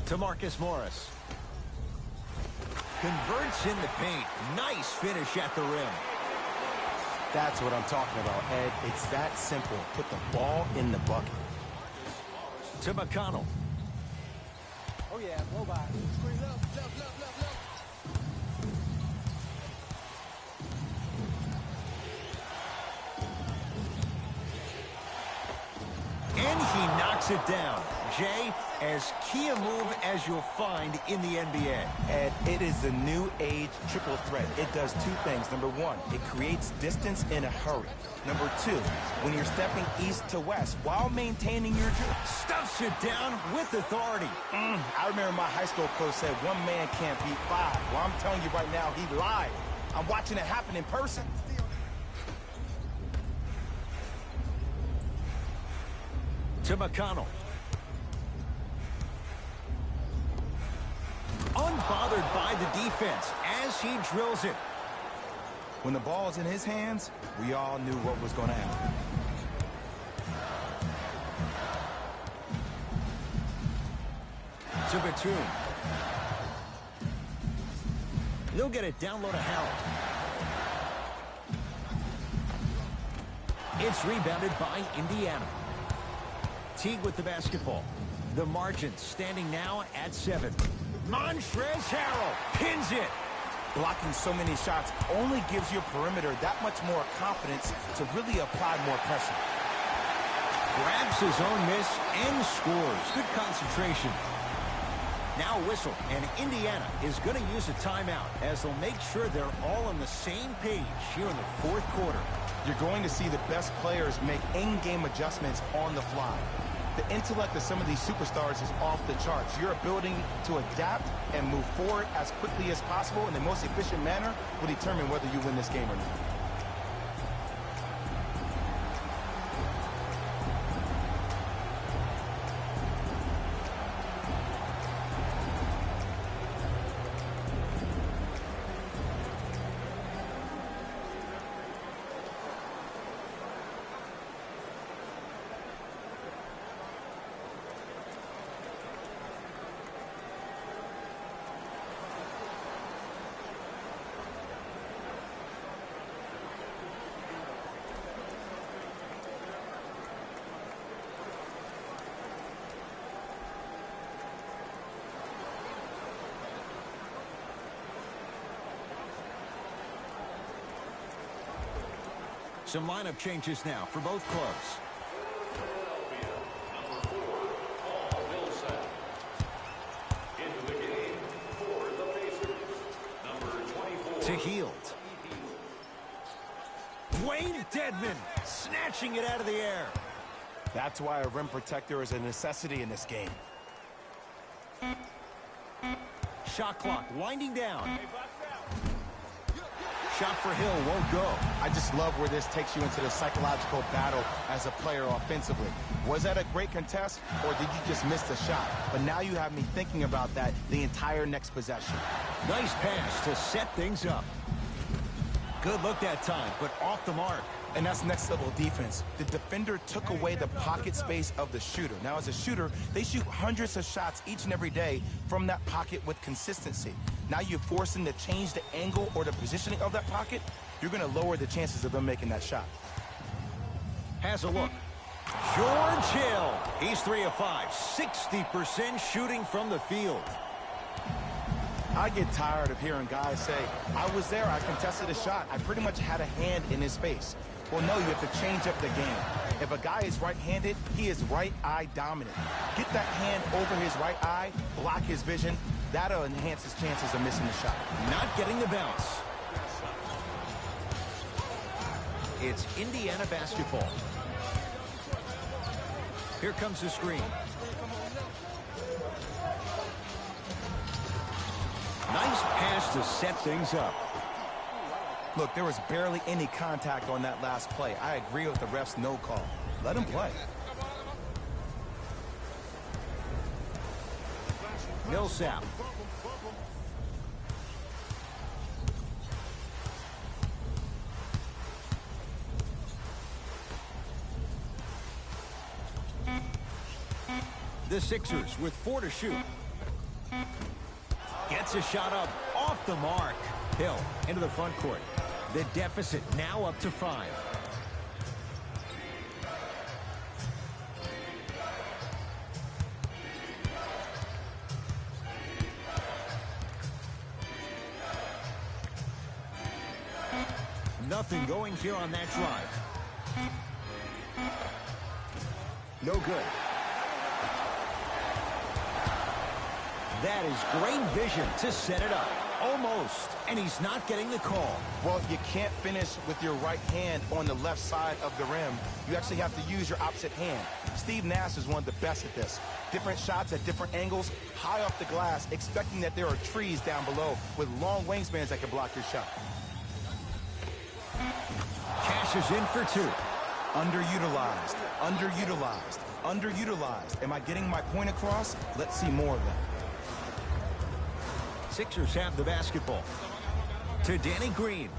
To Marcus Morris. Converts in the paint. Nice finish at the rim. That's what I'm talking about, Ed. It's that simple. Put the ball in the bucket. To McConnell. Oh, yeah. Blow by. Screen left. And he knocks it down. Jay, as key a move as you'll find in the NBA. And it is the new age triple threat. It does two things. Number one, it creates distance in a hurry. Number two, when you're stepping east to west while maintaining your dribble. Stuffs it down with authority. I remember my high school coach said one man can't beat five. Well, I'm telling you right now, he lied. I'm watching it happen in person. To McConnell. Unbothered by the defense as he drills it. When the ball's in his hands, we all knew what was going to happen. To Batum. He'll get it down low to Howard. It's rebounded by Indiana. Teague with the basketball. The margin standing now at 7. Montrezl Harrell pins it. Blocking so many shots only gives your perimeter that much more confidence to really apply more pressure. Grabs his own miss and scores. Good concentration. Now a whistle, and Indiana is going to use a timeout as they'll make sure they're all on the same page here in the fourth quarter. You're going to see the best players make in-game adjustments on the fly. The intellect of some of these superstars is off the charts. Your ability to adapt and move forward as quickly as possible in the most efficient manner will determine whether you win this game or not. Some lineup changes now for both clubs. Philadelphia, number 4, Paul Millsap. Into the game for the Pacers, number 24. To Hield. Wayne Dedmon snatching it out of the air. That's why a rim protector is a necessity in this game. shot clock winding down. Shot for Hill won't go. I just love where this takes you into the psychological battle as a player offensively. Was that a great contest, or did you just miss the shot? But now you have me thinking about that the entire next possession. Nice pass to set things up. Good look that time, but off the mark. And that's next level defense. The defender took away the pocket space of the shooter. Now, as a shooter, they shoot hundreds of shots each and every day from that pocket with consistency. Now you force them to change the angle or the positioning of that pocket. You're going to lower the chances of them making that shot. Has a look. George Hill. He's 3 of 5. 60% shooting from the field. I get tired of hearing guys say, I was there, I contested a shot. I pretty much had a hand in his face. Well, no, you have to change up the game. If a guy is right-handed, he is right eye dominant. Get that hand over his right eye, block his vision. That'll enhance his chances of missing the shot. Not getting the bounce. It's Indiana basketball. Here comes the screen. Nice pass to set things up. Look, there was barely any contact on that last play. I agree with the ref's no call. Let him play. Millsap. The Sixers with 4 to shoot. Gets a shot up off the mark. Hill into the front court. The deficit now up to 5. Nothing going here on that drive. No good. That is great vision to set it up. Almost. And he's not getting the call. Well, you can't finish with your right hand on the left side of the rim. You actually have to use your opposite hand. Steve Nash is one of the best at this. Different shots at different angles, high off the glass, expecting that there are trees down below with long wingspans that can block your shot. Cashes in for 2. Underutilized, underutilized, underutilized. Am I getting my point across? Let's see more of that. Sixers have the basketball. To Danny Green.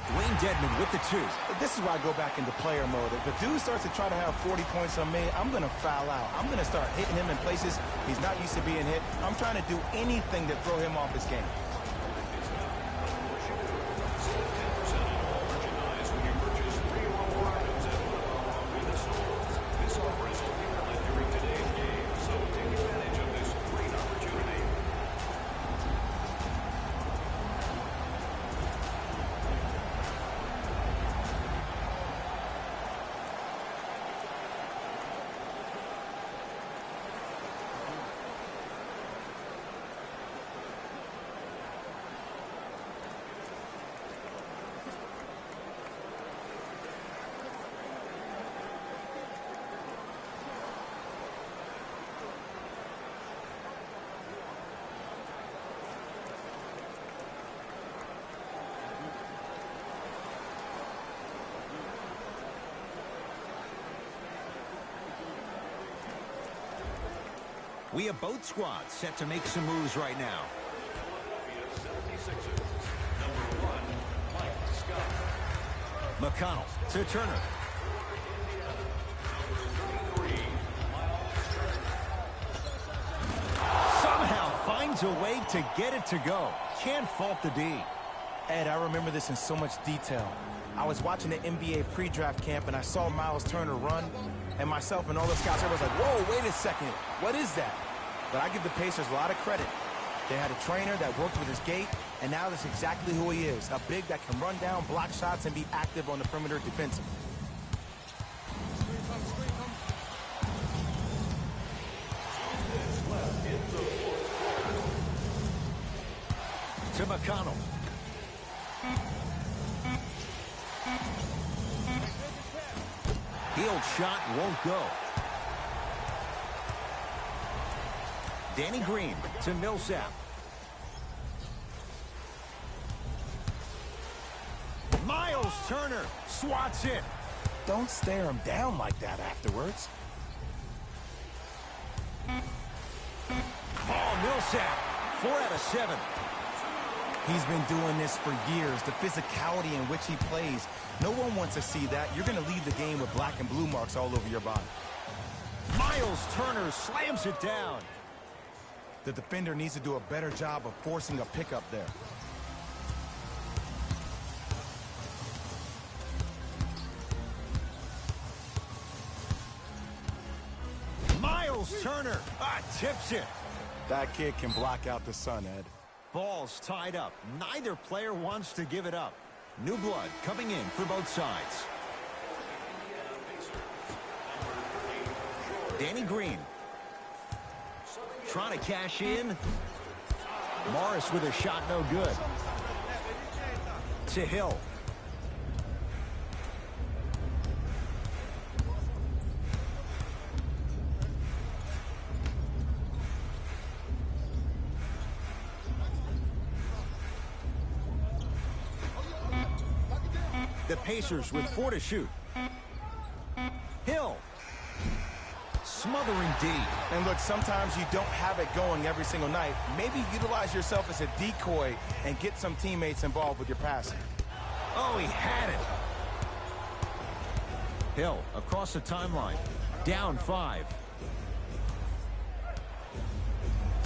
Dwayne Dedmon with the 2. This is why I go back into player mode. If a dude starts to try to have 40 points on me, I'm going to foul out. I'm going to start hitting him in places he's not used to being hit. I'm trying to do anything to throw him off his game. We have both squads set to make some moves right now. McConnell to Turner. Somehow finds a way to get it to go. Can't fault the D. Ed, I remember this in so much detail. I was watching the NBA pre-draft camp and I saw Miles Turner run, and myself and all the scouts, everyone's like, whoa, wait a second, what is that? But I give the Pacers a lot of credit. They had a trainer that worked with his gait, and now that's exactly who he is, a big that can run down, block shots, and be active on the perimeter defensively. To McConnell. Healed shot won't go. Danny Green to Millsap. Miles Turner swats it. Don't stare him down like that afterwards. Paul Millsap, 4 out of 7. He's been doing this for years. The physicality in which he plays, no one wants to see that. You're going to leave the game with black and blue marks all over your body. Miles Turner slams it down. The defender needs to do a better job of forcing a pickup there. Miles Turner tips it. That kid can block out the sun, Ed. Ball's tied up. Neither player wants to give it up. New blood coming in for both sides. Danny Green trying to cash in. Morris with a shot, no good. To Hill. The Pacers with 4 to shoot. Hill. Smothering D. And look, sometimes you don't have it going every single night. Maybe utilize yourself as a decoy and get some teammates involved with your passing. Oh, he had it. Hill across the timeline. Down 5.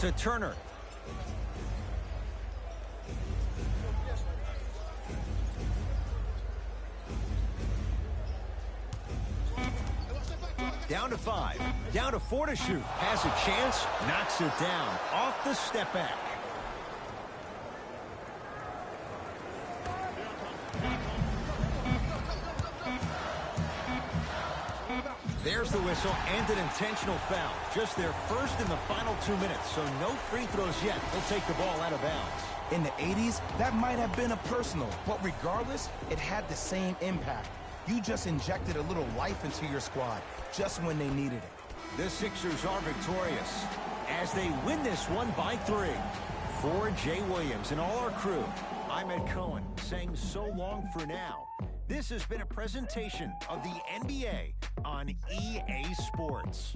To Turner. Down to 5. Down to 4 to shoot. Has a chance. Knocks it down. Off the step back. There's the whistle and an intentional foul. Just their first in the final 2 minutes, so no free throws yet. They'll take the ball out of bounds. In the 80s, that might have been a personal, but regardless, it had the same impact. You just injected a little life into your squad just when they needed it. The Sixers are victorious as they win this one by 3. For Jay Williams and all our crew, I'm Ed Cohen saying so long for now. This has been a presentation of the NBA on EA Sports.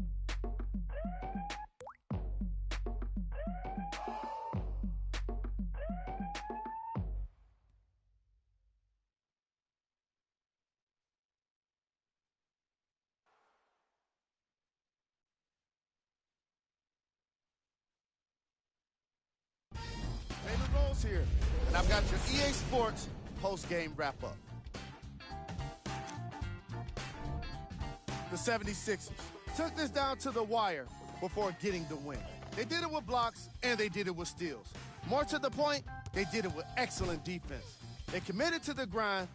David Rose here, and I've got your EA Sports post-game wrap-up. The 76ers took this down to the wire before getting the win. They did it with blocks, and they did it with steals. More to the point, they did it with excellent defense. They committed to the grind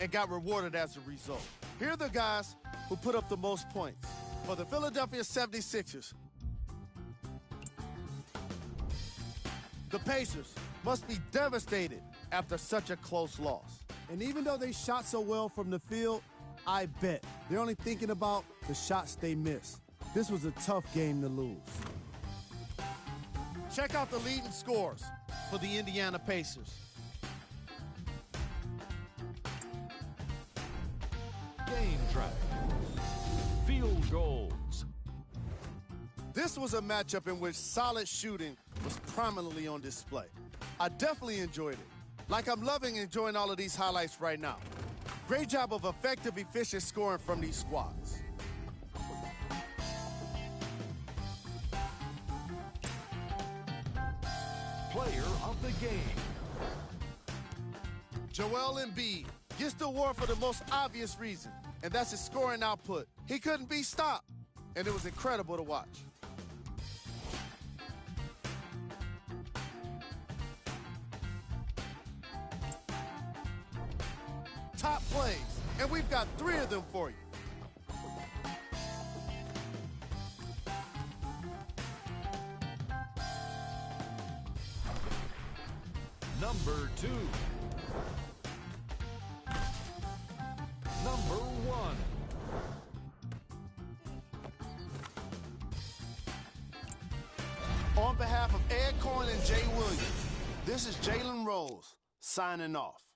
and got rewarded as a result. Here are the guys who put up the most points. For the Philadelphia 76ers, the Pacers must be devastated after such a close loss. And even though they shot so well from the field, I bet they're only thinking about the shots they missed. This was a tough game to lose. Check out the leading scores for the Indiana Pacers. Game track. Field goals. This was a matchup in which solid shooting was prominently on display. I definitely enjoyed it. Like I'm loving enjoying all of these highlights right now. Great job of effective, efficient scoring from these squads. Player of the game. Joel Embiid gets the award for the most obvious reason, and that's his scoring output. He couldn't be stopped, and it was incredible to watch. Top plays, and we've got 3 of them for you. Number 2. Number 1. On behalf of Ed Cohen and Jay Williams, this is Jalen Rose signing off.